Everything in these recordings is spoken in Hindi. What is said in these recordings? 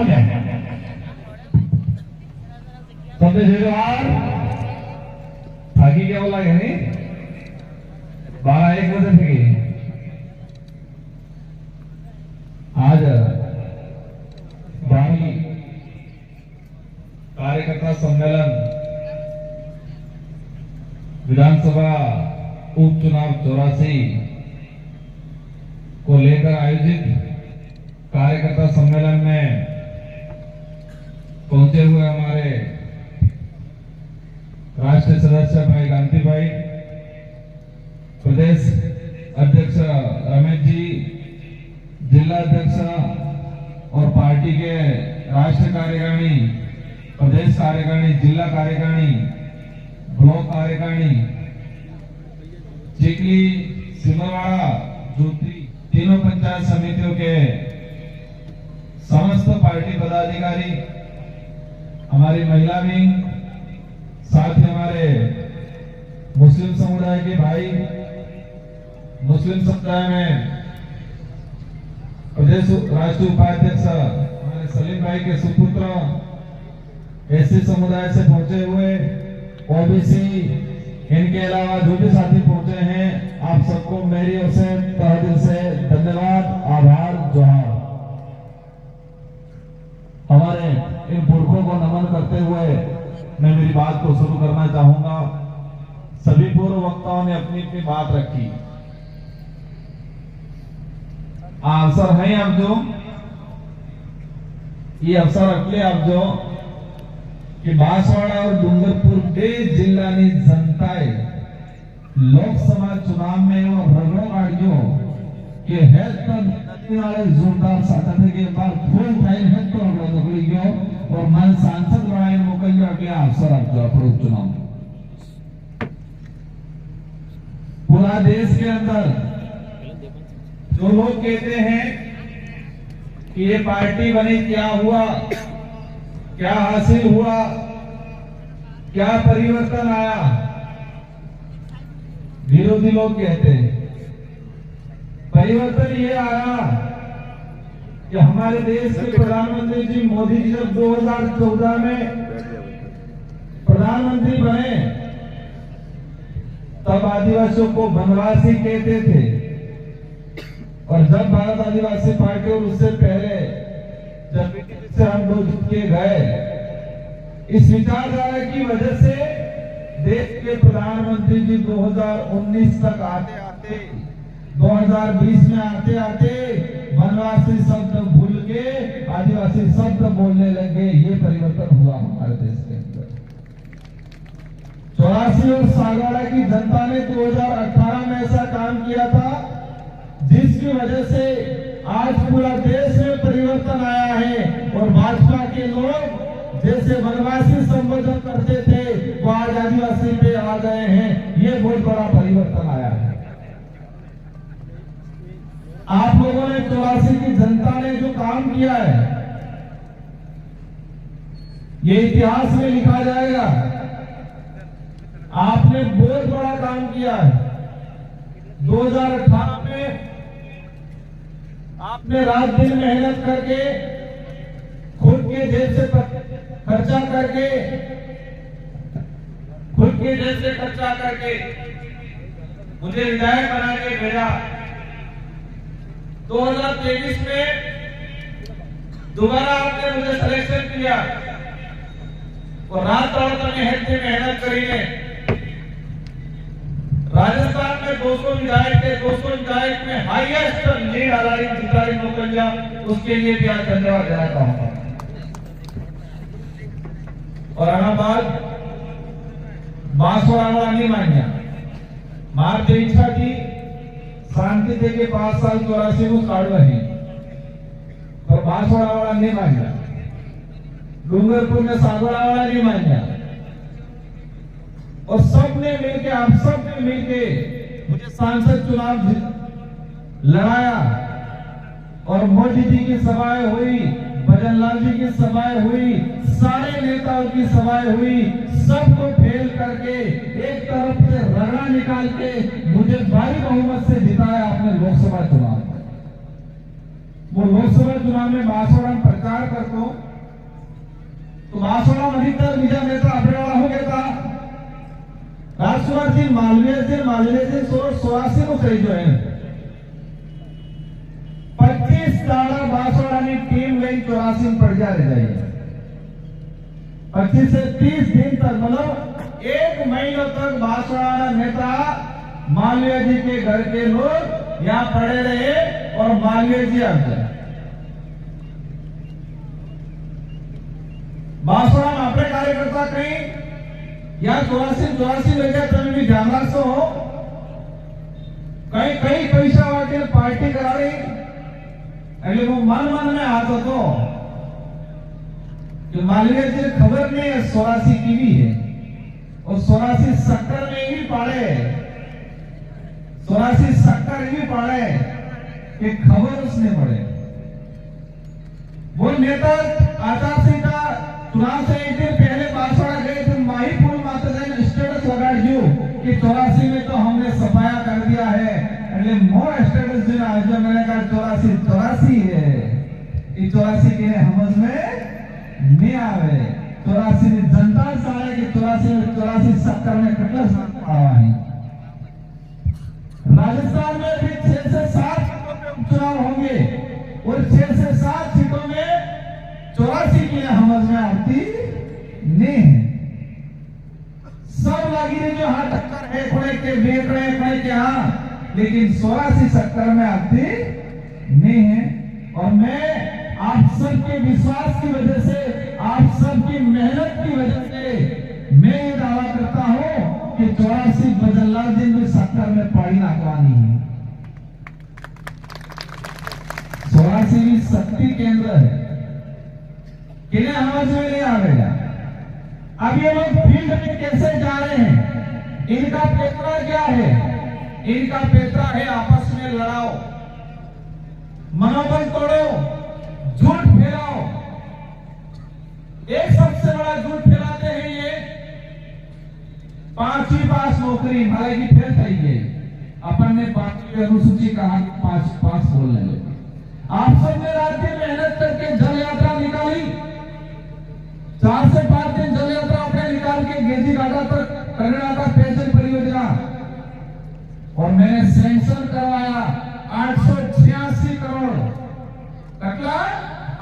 हो जाए सबसे जवार थाकी क्या बोला है नहीं 12-1 बजे थे आज 12वीं कार्यकर्ता सम्मेलन विधानसभा उपचुनाव 84 को लेकर आयोजित कार्यकर्ता सम्मेलन में पहुंचे हुए हमारे राष्ट्रीय सदस्य भाई गांधी भाई, प्रदेश अध्यक्ष रमेश जी, जिला अध्यक्ष और पार्टी के राष्ट्रीय कार्यकारिणी, प्रदेश कार्यकारिणी, जिला कार्यकारिणी, ब्लॉक कार्यकारिणी, चिखली, सिमरवाड़ा, ज्योति, तीनों पंचायत समितियों के समस्त पार्टी पदाधिकारी, हमारी महिला विंग, साथ ही हमारे मुस्लिम समुदाय के भाई, मुस्लिम समुदाय में प्रदेश राष्ट्रीय उपाध्यक्ष हमारे सलीम भाई के सुपुत्र, एससी समुदाय से पहुंचे हुए ओबीसी, इनके अलावा जो भी साथी पहुंचे हैं, आप सबको मेरी ओर से तहे दिल से धन्यवाद, आभार, जोहार। हमारे इन पुरखों को नमन करते हुए मैं मेरी बात को शुरू करना चाहूंगा। सभी पूर्व वक्ताओं ने अपनी अपनी बात रखी। अवसर है आप जो ये अवसर रखले आप जो कि बांसवाड़ा और डूंगरपुर બે જિલ્લાની જનતાએ લોકસભા चुनाव में वो रगड़ो काढ़ियो कि हेल्थ तो नदी वाले जोरदार साथ थे कि बार फुल टाइम हेल्थ तो रगड़ो निकली गयो और मन सांसद बनाए मोकलियो अगले अवसर आप जो अपने चुनाव पूरा देश के अंदर जो लोग कहते हैं कि ये पार्टी बनी, क्या हुआ, क्या हासिल हुआ, क्या परिवर्तन आया, विरोधी लोग कहते हैं परिवर्तन ये आया कि हमारे देश के प्रधानमंत्री जी मोदी जी जब 2014 में प्रधानमंत्री बने तब आदिवासियों को वनवासी कहते थे, और जब भारत आदिवासी पार्टी और उससे पहले जब से हम लोग के गए, इस विचारधारा की वजह से देश के प्रधानमंत्री जी 2019 तक आते आते 2020 में आते आते वनवासी शब्द भूल के आदिवासी शब्द बोलने लगे। ये परिवर्तन हुआ हमारे देश के अंदर। 84 और सागवाड़ा की जनता ने 2018 में ऐसा काम किया था जिसकी वजह से आज पूरा देश में परिवर्तन आया है, और भाजपा के लोग जैसे वनवासी संबोधन करते थे वो आज आदिवासी पे आ गए हैं। ये बहुत बड़ा परिवर्तन आया है। आप लोगों ने 84 की जनता ने जो काम किया है ये इतिहास में लिखा जाएगा। आपने बहुत बड़ा काम किया है। 2018 में आपने रात दिन मेहनत करके खुद के जेब से खर्चा करके मुझे विधायक बना के भेजा। 2023 में दोबारा आपने मुझे सिलेक्शन किया और रात और मेहनत करी है। राजस्थान में 200 विधायक थे, 200 विधायक में हाईएस्ट लीड हमारी जितारी मोकलिया, उसके लिए भी आज धन्यवाद देना चाहूंगा। और अनाबाद बांसवाड़ा नहीं मान्या मार इच्छा थी शांति थे के 5 साल 84 को काढ़ रही, पर बांसवाड़ा वाला नहीं मान्या, डूंगरपुर में सागवाड़ा वाला नहीं मान्या, और सबने मिलकर आप सबने मिलकर मुझे सांसद चुनाव लड़ाया। और मोदी जी की सभाएं हुई, भजनलाल जी की सभाएं हुई, सारे नेताओं की सभाएं हुई, सबको फेल करके एक तरफ से रगड़ा निकाल के मुझे भारी बहुमत से जिताया आपने लोकसभा चुनाव में। वो लोकसभा चुनाव में बांसवाड़ा में प्रचार करता हूं बासवाडामध्ये तर બીજા નેતા આપેવાળા हो घेता રાજકુમારજી માલવીયજી 1684 નું થઈ ગયો એને 25 દાડા બાસવાડાની ટીમ લઈને 84 પર જાય 25 से 30 दिन तक मतलब एक महीनों तक बासवाड़ा नेता मालवीय जी के घर के लोग यहाँ पड़े रहे और मालवीय जी आ गए। बासवाड़ा में अपने कार्यकर्ता कहीं या 84 लगे तभी भी ध्यान रखो कहीं कहीं पैसा वाटे पार्टी करा रही એટલે वो मन में आता तो कि मालवीय जी खबर नहीं है 84 की भी है और 84 70 में भी पड़े 84 70 भी पड़े कि खबर उसने पड़े। वो नेता आचार संहिता चुनाव से एक दिन पहले बांसवाड़ा गए थे माही पुल माता जी ने स्टेटस लगा दियो कि 84 में तो हमने सफाया कर दिया है એટલે मोर स्टेटस जो आज मैंने कहा 84 है ये 84 के समझ में नहीं आवे 84 में जनता सारे कि 84 70 में कितना आवा है। राजस्थान में भी 6 से 7 उपचुनाव होंगे और 6 से 7 सीटों में 84 की समझ में आती नहीं है। सब लगी रही जो हाँ टक्कर है खड़े के बेच रहे खड़े के हाँ लेकिन 84 70 में आती नहीं है। और मैं आप सबके विश्वास की वजह से आप सबकी मेहनत की वजह से मैं ये दावा करता हूं कि 84 बजरलाल जी में 70 में पाड़ी नाकवानी है। 84 भी शक्ति केंद्र है किन्हें समझ में नहीं आवेगा। अब ये लोग फील्ड में कैसे जा रहे हैं इनका पेपरा क्या है इनका पेपरा है आपस में लड़ाओ मनोबल तोड़ो झूठ फैलाओ। एक सबसे बड़ा झूठ फैलाते हैं ये 5वीं पास नौकरी भले की फेल थी गई अपन ने 5वीं अनुसूची कहा कि 5 पास बोलने लगे। आप सबने रात दिन मेहनत करके जल यात्रा निकाली 4 से 5 दिन जल यात्रा अपने निकाल के गेजी घाटा पर कर्नाटक पेयजल परियोजना और मैंने सैंक्शन करवाया 886 करोड़ कटला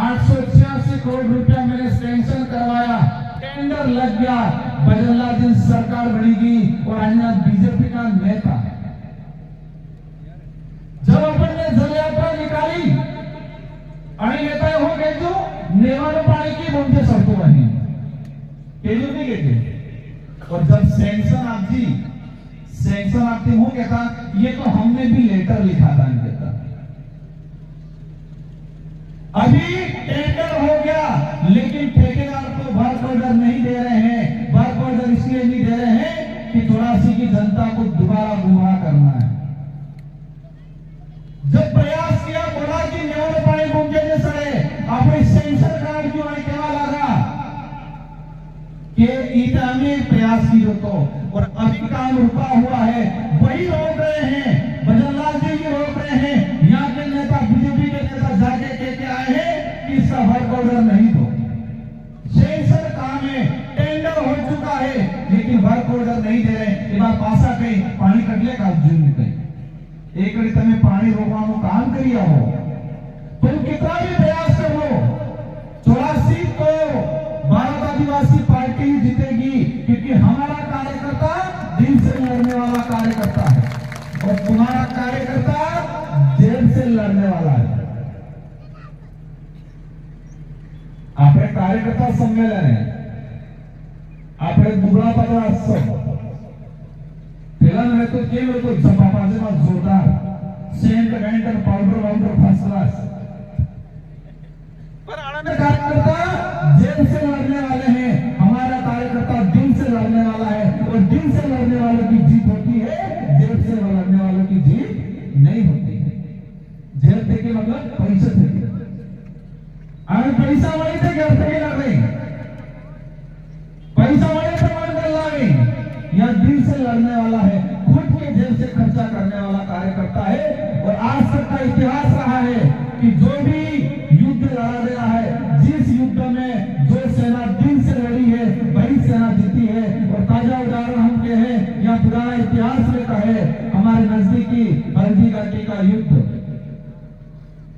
886 करोड़ रुपया मैंने सैंक्शन करवाया टेंडर लग गया बजरलाल जी सरकार बनेगी और अन्य बीजेपी का नेता जब अपन ने जल यात्रा निकाली आणि नेता हो गए जो नेवाड़ पानी की मुझे सबको बनी केजू नहीं कहते। और जब सैंक्शन आपकी हो गया था ये तो हमने भी लेटर लिखा था इनके अभी टेंडर हो गया लेकिन ठेकेदार को वर्क ऑर्डर नहीं दे रहे हैं। वर्क ऑर्डर इसलिए नहीं दे रहे हैं कि 84 की जनता को दोबारा गुमराह करना है। जब प्रयास किया बोला कि नेवल पाणी गुंजे सड़े अपने सेंसर कार्ड क्यों नहीं कहवा लगा कि ईटा में प्रयास की तो और अभी काम रुका हुआ है वही रोक रहे हैं बजरलाल जी भी रोक रहे हैं। यहाँ के नेता बीजेपी के नेता जाके कहते आए हैं कि इसका वर्क ऑर्डर नहीं दो सेंसर काम है टेंडर हो चुका है लेकिन वर्क ऑर्डर नहीं दे रहे। पासा कहीं पानी कटले का जून कहीं एक તમે પાણી રોકવાનું કામ કરી આવો तुम कितना भी प्रयास कर लो 84 तो भारत आदिवासी पार्टी जीतेगी क्योंकि हमारा कार्यकर्ता दिल से लड़ने वाला कार्यकर्ता है और तुम्हारा कार्यकर्ता जेल से लड़ने वाला है। આપણે કાર્યકર્તા સંમેલન આપણે દુબળા પતળા सब પેલા ને તો કેવું હતું જપા પાસેમાં જોરદાર સેન્ટ વેન્ટર પાउडर फर्स्ट क्लास पर आनंद कार्यकर्ता जेल से लड़ने वाले हैं। हमारा कार्यकर्ता दिल से लड़ने वाला है और दिल से लड़ने वालों की जीत होती है जेल से लड़ने वालों की जीत नहीं होती है। जेल থেকে मतलब पैसे থেকে और पैसा वाले से घर से लड़ रहे पैसा वाले से मन कर रहे या दिल से लड़ने वाला है खुद के जेल से खर्चा करने वाला कार्यकर्ता है। और आज तक का इतिहास रहा है कि जो भी युद्ध लड़ा रहा है जिस युद्ध में जो सेना दिल से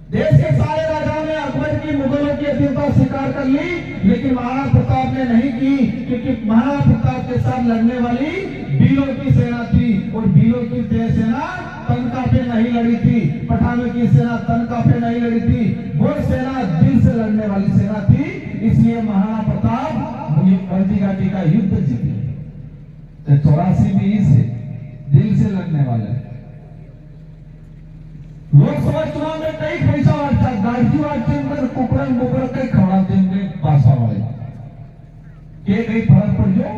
देश के सारे राजाओं ने अकबर की मुगलों की अधीनता स्वीकार कर ली, लेकिन महाराणा प्रताप ने नहीं की, क्योंकि महाराणा प्रताप के साथ लड़ने वाली भीलों की सेना थी और भीलों की सेना तनका पे नहीं लड़ी थी, पठानों की सेना तनका पे नहीं लड़ी थी, वो सेना दिल से लड़ने वाली सेना थी। इसलिए महाराणा प्रताप मुझे घाटी का युद्ध जीते। 84 में से दिल से लड़ने वाले लोकसभा चुनाव में कई पैसा वाटता गाड़ी वाटते कुकरण मुकरण कई खवड़ाते पासा वाले के कई फर्क पड़ जाओ,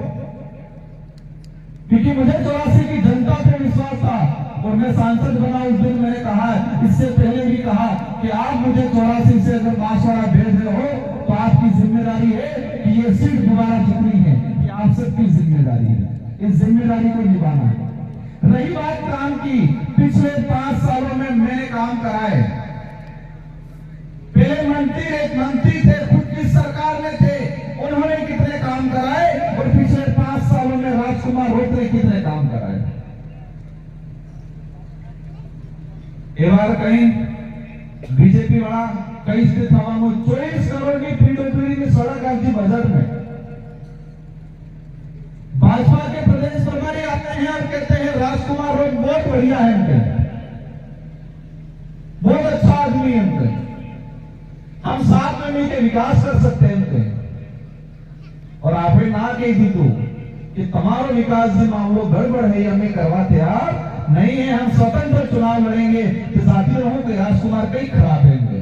क्योंकि मुझे 84 की जनता पे विश्वास था और मैं सांसद बना उस दिन मैंने कहा, इससे पहले भी कहा कि आप मुझे 84 से अगर बांसवाड़ा भेज रहे हो तो आपकी जिम्मेदारी है कि ये सीट दोबारा जितनी है, ये आप सबकी जिम्मेदारी है, इस जिम्मेदारी को निभाना है। रही बात काम की, पिछले 5 सालों में मैंने काम कराए। पहले मंत्री थे, खुद की सरकार में थे, उन्होंने कितने काम कराए और पिछले 5 सालों में राजकुमार रोत ने कितने काम कराए। एक बार कहीं बीजेपी वाला कई स्थित हवा में 24 करोड़ की पीडब्ल्यूडी की सड़क आई बजट में। भाजपा के प्रदेश प्रभारी आते हैं और कहते हैं राजकुमार रोड बहुत बढ़िया है, उनके बहुत अच्छा आदमी है, उनके हम साथ में मिलकर विकास कर सकते हैं उनके। और आपने ना कही थी तो कि तुम्हारा विकास भी मामलो गड़बड़ है, हमें करवाते यार नहीं है, हम स्वतंत्र चुनाव लड़ेंगे। तो साथी रहो कि राजकुमार कई खराब है इनके।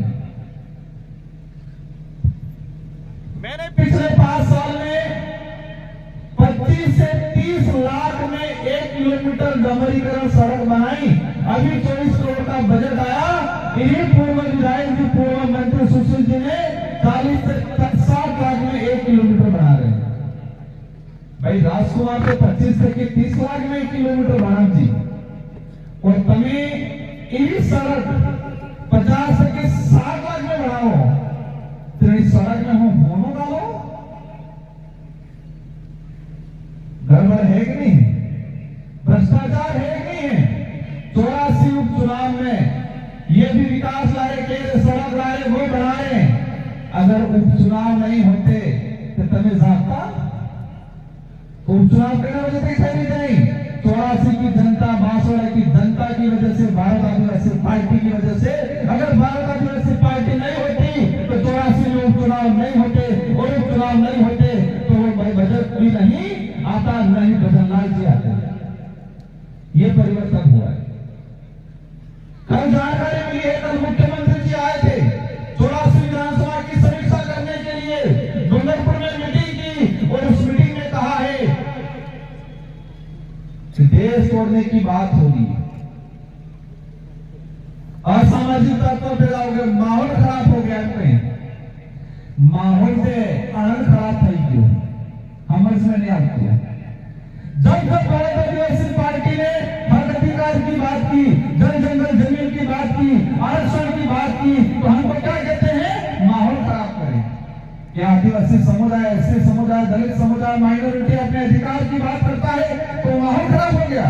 मैंने पिछले 5 साल में 25 से 30 लाख में 1 किलोमीटर डमरीकरण सड़क बनाई। अभी 24 करोड़ का बजट आया, इन्हीं पूर्व विधायक जी, पूर्व मंत्री सुशील जी ने 40 से 60 लाख में 1 किलोमीटर बना रहे हैं। भाई राजकुमार तो 25 से 30 लाख में 1 किलोमीटर बना जी, और तुम्हें इन्हीं सड़क 50 से 60 लाख में बढ़ाओ, तो इस सड़क में हम दोनों डालो, गड़बड़ है कि नहीं, भ्रष्टाचार है कि नहीं है। 84 उपचुनाव में ये भी विकास लाए, केंद्र सड़क लाए, वो बढ़ाए। अगर उपचुनाव नहीं होते तो तुम्हें जाता उपचुनाव करने वजह से नहीं नहीं 84 की जनता, बांसवाड़ा की जनता की वजह से, भारत आदिवासी पार्टी की वजह से, अगर भारत आदिवासी पार्टी नहीं होती तो 84 में उपचुनाव नहीं होते, और उपचुनाव नहीं होते तो वो बजट भी नहीं आता, नहीं बदललाल जी आते। ये परिवर्तन हुआ है। कल जानकारी मिली है, कल मुख्यमंत्री जी आए थे 84 विधानसभा की समीक्षा करने के लिए, डूंगरपुर में मीटिंग की, और उस मीटिंग में कहा है कि देश तोड़ने की बात होगी, असामाजिक तत्व पैदा हो गए, माहौल खराब हो गया इनमें। माहौल से आनंद खराब थी क्यों हमारे इसमें नहीं आती है। जब भारत आदिवासी पार्टी ने हक अधिकार की बात की, जल जंगल जमीन की बात की, आरक्षण की बात की, तो हमको क्या कहते हैं, माहौल खराब करें। क्या आदिवासी समुदाय, एससी समुदाय, दलित समुदाय, माइनॉरिटी अपने अधिकार की बात करता है तो माहौल खराब हो गया।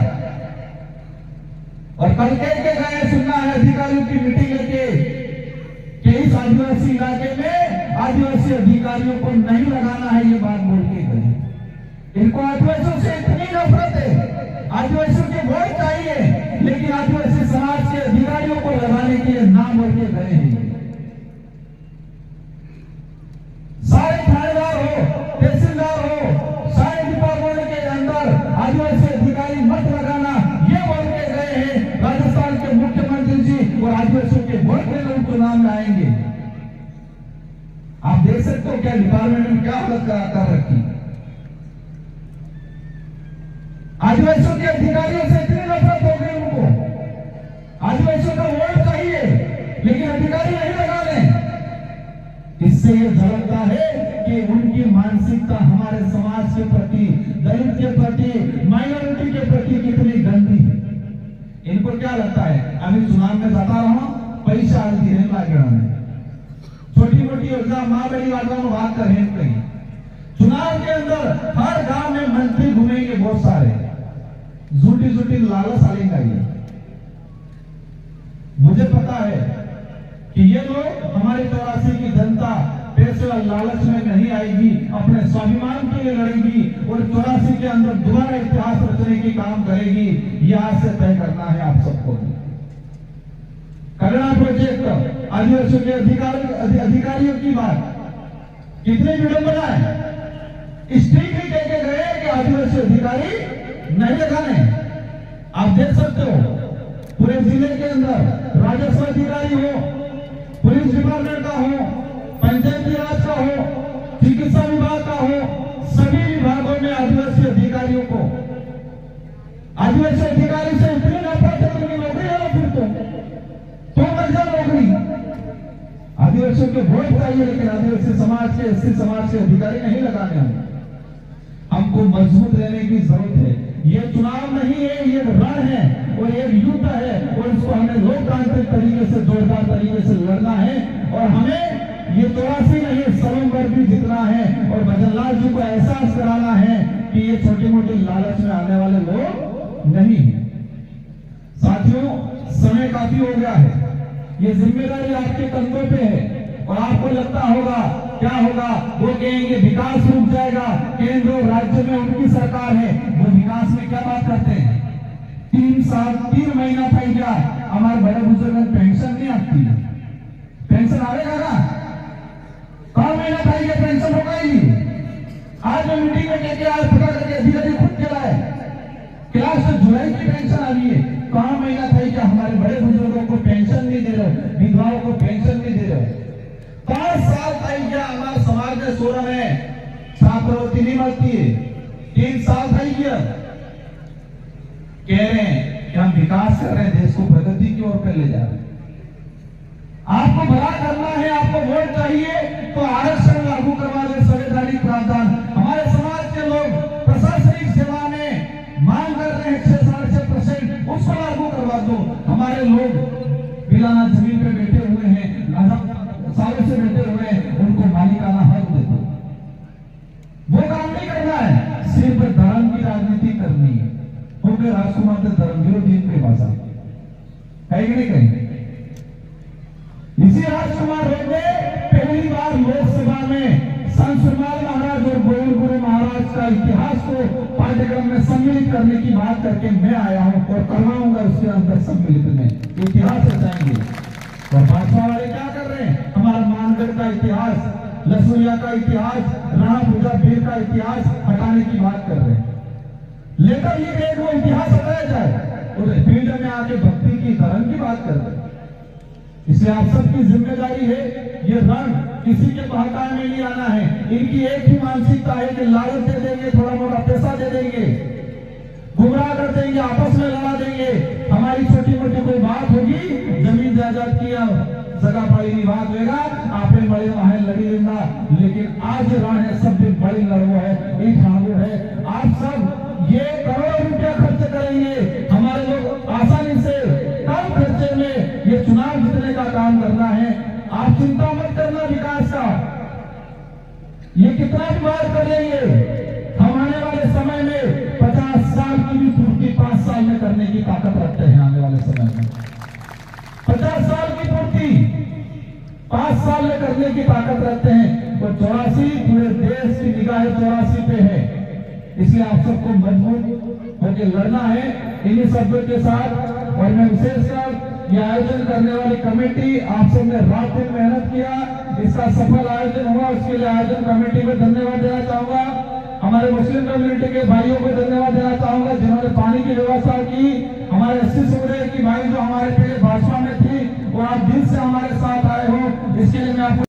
और कल के गए सुनना है अधिकारियों की मीटिंग लेके कि इस आदिवासी इलाके में आदिवासी अधिकारियों को नहीं लगाना है, ये बात बोल के गए। इनको आदिवासियों से इतनी नफरत है, आदिवासियों के वोट चाहिए, लेकिन आदिवासी समाज के अधिकारियों को लगाने के लिए ना बोल के गए हैं। सारे थानेदार हो, तहसीलदार हो, सारे डिपार्टमेंट के अंदर आदिवासी अधिकारी मत लगाना, ये बोल के गए हैं राजस्थान के मुख्यमंत्री जी, और आदिवासियों के वोट में लोग चुनाव में आएंगे। आप देख सकते हो क्या डिपार्टमेंट में क्या हालत कर रखी। आदिवासियों के अधिकारियों से इतनी नफरत हो गई उनको, आदिवासियों का वोट चाहिए लेकिन अधिकारी नहीं लगा लें। इससे यह झलकता है कि उनकी मानसिकता हमारे समाज के प्रति, दलित के प्रति, माइनॉरिटी के प्रति कितनी गंदी है। इनको क्या लगता है, अभी चुनाव में जाता रहा, पैसा आती है लागे, छोटी मोटी योजना मां बड़ी वालों में बात कर रहे हैं। चुनाव के अंदर हर गांव में मंत्री घूमेंगे बहुत सारे, झूठी झूठी लालच आलेगा। ये मुझे पता है कि ये लोग हमारे 84 की जनता पैसे और लालच में नहीं आएगी, अपने स्वाभिमान के लिए लड़ेगी और 84 के अंदर दोबारा इतिहास रचने की काम करेगी। यह आज से तय करना है आप सबको। करुणा प्रोजेक्ट आदिवासियों के अधिकारियों की बात कितने विडंबना है। स्ट्रिक्टली कह के गए कि आदिवासी अधिकारी नहीं लगाने। आप देख सकते हो पूरे जिले के अंदर राजस्व अधिकारी हो, पुलिस डिपार्टमेंट का हो, पंचायती राज का हो, चिकित्सा विभाग का हो, सभी विभागों में आदिवासी अधिकारियों को, आदिवासी अधिकारी से इतनी नफरत है उनकी नौकरी है फिर तो मर जाओ नौकरी। आदिवासियों के वोट चाहिए लेकिन आदिवासी समाज के, एससी समाज के अधिकारी नहीं लगाने हैं। हमको मजबूत रहने की जरूरत है। ये चुनाव नहीं है, ये रण है और ये युद्ध है और इसको हमें लोकतांत्रिक तरीके से, जोरदार तरीके से लड़ना है। और हमें ये 84 नहीं, सरोवर भी जितना है और भजनलाल जी को एहसास कराना है कि ये छोटी मोटी लालच में आने वाले लोग नहीं है। साथियों, समय काफी हो गया है। ये जिम्मेदारी आपके कंधों पे है और आपको लगता होगा क्या होगा, वो कहेंगे विकास रुक जाएगा, केंद्र और राज्य में उनकी सरकार है, वो विकास में क्या बात करते हैं। 3 महीना था क्या हमारे बड़े बुजुर्ग पेंशन नहीं आती है। पेंशन आएगा ना, कौन महीना था क्या पेंशन होगा ही। आज मैं मीटिंग में कहते आज पता करके धीरे धीरे खुद चला है क्लास से जुलाई की पेंशन आ रही है। कौन महीना था क्या हमारे बड़े बुजुर्गों को पेंशन नहीं दे रहे, विधवाओं को पेंशन नहीं दे रहे। 5 साल तक क्या हमारे समाज में सो रहा है, छात्रवृत्ति नहीं मिलती है। 3 साल था क्या कह रहे हैं कि हम विकास कर रहे हैं, देश को प्रगति की ओर कर ले जा रहे हैं। आपको भला करना है, आपको वोट चाहिए तो आरक्षण लागू करवा दे, संवैधानिक प्रावधान। हमारे समाज के लोग प्रशासनिक सेवा में मांग कर रहे हैं 6-6.5%, उसको लागू करवा दो। हमारे लोग बिलाना जमीन पे बैठे हुए हैं, सालों से बैठे हुए हैं, उनको मालिकाना हक दे दो। वो काम नहीं करना है, सिर्फ धर्म की राजनीति करनी है। क्योंकि राजकुमार से धर्म विरोधी पे भाषा है कि नहीं कहीं। इसी राजकुमार ने पहली बार लोकसभा में संत सुरमाल महाराज और गोविंदपुरी महाराज का इतिहास को पाठ्यक्रम में सम्मिलित करने की बात करके मैं आया हूं और करवाऊंगा उसके अंदर सम्मिलित में इतिहास रचाएंगे। और भाजपा वाले क्या कर रहे हैं, हमारा मानगढ़ का इतिहास, लसुरिया का इतिहास, राणा पूजा भीर का इतिहास हटाने की बात कर रहे हैं। लेकर ये एक वो इतिहास हटाया जाए और फील्ड में आके भक्ति की, धर्म की बात कर रहे हैं। इसलिए आप सबकी जिम्मेदारी है, ये रण किसी के बहकावे में नहीं आना है। इनकी एक ही मानसिकता है कि लालच दे देंगे, थोड़ा मोटा पैसा दे देंगे, गुमराह कर देंगे, आपस में लड़ा देंगे। हमारी छोटी मोटी कोई बात होगी, जमीन जायदाद की जगह पड़ी बात होगा, आपने बड़े वहां लड़ी देना। लेकिन आज रण है, सब दिन बड़ी लड़ो है, एक ठाड़ो है। आप सब ये करोड़ों रुपया खर्च करेंगे, हमारे लोग आसानी से कम खर्चे में ये चुनाव जीतने का काम करना है। आप चिंता मत करना विकास का, ये कितना भी बात कर लेंगे, हम आने वाले समय में 50 साल की भी पूर्ति 5 साल में करने की ताकत रखते हैं। आने वाले समय में 50 साल की पूर्ति 5 साल में करने की ताकत रखते हैं। तो 84 पूरे देश की निगाह 84 पे है। इसलिए आप सबको मजबूत होकर लड़ना है इन्हीं शब्दों के साथ। और मैं विशेषकर ये आयोजन करने वाली कमेटी, आप सब ने रात दिन मेहनत किया, इसका सफल आयोजन हुआ, उसके लिए आयोजन कमेटी को धन्यवाद देना चाहूंगा। हमारे मुस्लिम कम्युनिटी के भाइयों को धन्यवाद देना चाहूंगा जिन्होंने पानी की व्यवस्था की। हमारे 80 समुदाय की भाई जो हमारे पहले भाजपा में थी और आप दिल से हमारे साथ आए हो, इसके लिए मैं आपको